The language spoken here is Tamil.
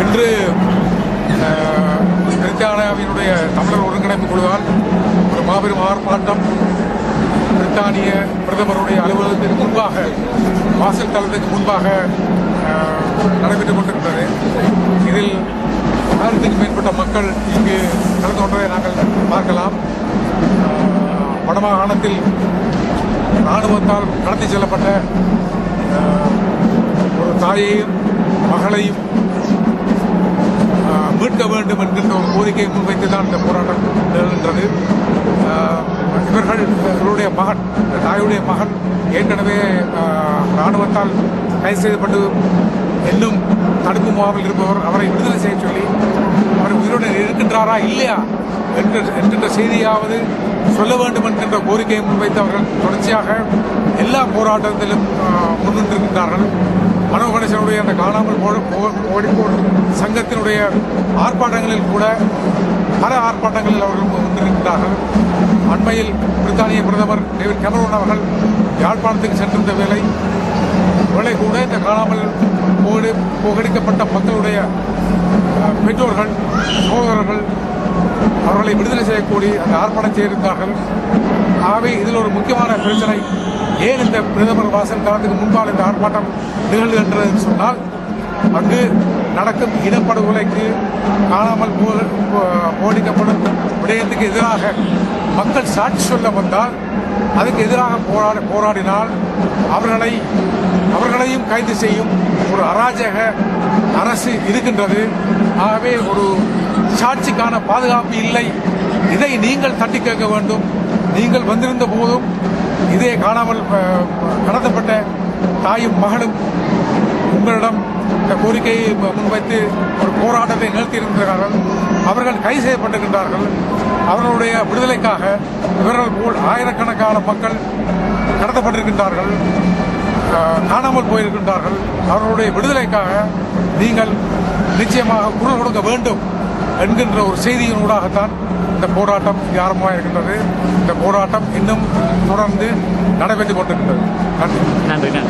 இன்று பிரித்தானியாவினுடைய தமிழர் ஒருங்கிணைப்பு குழுவால் ஒரு மாபெரும் ஆர்ப்பாட்டம் பிரித்தானிய பிரதமருடைய அலுவலகத்திற்கு முன்பாக வாசல் தளத்துக்கு முன்பாக நடைபெற்றுக் கொண்டிருக்கிறது. இதில் 1000க்கும் மேற்பட்ட மக்கள் இங்கு கலந்து கொண்டதை நாங்கள் பார்க்கலாம். வடமாகாணத்தில் இராணுவத்தால் கடத்தி செல்லப்பட்ட ஒரு தாயையும் மகளையும் மீட்க வேண்டும் என்கின்ற ஒரு கோரிக்கையை முன்வைத்துதான் இந்த போராட்டம் நிகழ்கின்றது. இவர்களுடைய மகன், தாயுடைய மகன் ஏற்கனவே இராணுவத்தால் கைது செய்யப்பட்டு இன்னும் தடுப்பு முகாமில் இருப்பவர். அவரை விடுதலை செய்ய சொல்லி அவர் உயிருடன் இருக்கின்றாரா இல்லையா என்கின்ற செய்தியாவது சொல்ல வேண்டும் என்கின்ற கோரிக்கையை முன்வைத்து அவர்கள் தொடர்ச்சியாக எல்லா போராட்டத்திலும் முன்னின்றிருக்கின்றார்கள். மனோ கணேசனுடைய அந்த காணாமல் ஓடிப்போர் சங்கத்தினுடைய ஆர்ப்பாட்டங்களில் கூட பல ஆர்ப்பாட்டங்களில் அவர்கள் முன்னிருக்கின்றார்கள். அண்மையில் பிரித்தானிய பிரதமர் டேவிட் கெமரூன் அவர்கள் யாழ்ப்பாணத்துக்கு சென்றிருந்த வேளை கூட இந்த காணாமல் போகடிக்கப்பட்ட மக்களுடைய பெற்றோர்கள், சகோதரர்கள் அவர்களை விடுதலை செய்யக்கூடிய அந்த ஆர்ப்பாட்டம் செய்திருந்தார்கள். ஆகவே இதில் ஒரு முக்கியமான பிரச்சனை, ஏன் இந்த பிரதமர் வாசல் தளத்துக்கு முன்பால் இந்த ஆர்ப்பாட்டம் நிகழ்கின்றது என்று சொன்னால், அங்கு நடக்கும் இனப்படுகொலைக்கு காணாமல் போடிக்கப்படும் விடயத்துக்கு எதிராக மக்கள் சாட்சி சொல்ல வந்தால், அதுக்கு எதிராக போராடினால் அவர்களையும் கைது செய்யும் ஒரு அராஜக அரசு இருக்கின்றது. ஆகவே ஒரு சாட்சிக்கான பாதுகாப்பு இல்லை. இதை நீங்கள் தட்டி கேட்க வேண்டும். நீங்கள் வந்திருந்த போதும் இதே காணாமல் கடத்தப்பட்ட தாயும் மகளும் உங்களிடம் இந்த கோரிக்கையை முன்வைத்து ஒரு போராட்டத்தை நிறுத்தியிருக்கிறார்கள். அவர்கள் கைது செய்யப்பட்டிருக்கின்றார்கள். அவர்களுடைய விடுதலைக்காக இவர்கள் போல் ஆயிரக்கணக்கான மக்கள் கடத்தப்பட்டிருக்கின்றார்கள், காணாமல் போயிருக்கின்றார்கள். அவர்களுடைய விடுதலைக்காக நீங்கள் நிச்சயமாக குரல் கொடுக்க வேண்டும் என்கின்ற ஒரு செய்தியினூடாகத்தான் இந்த போராட்டம் ஆரம்பமாக இருக்கின்றது. இந்த போராட்டம் இன்னும் தொடர்ந்து நடைபெற்றுக் கொண்டிருக்கின்றது. நன்றி.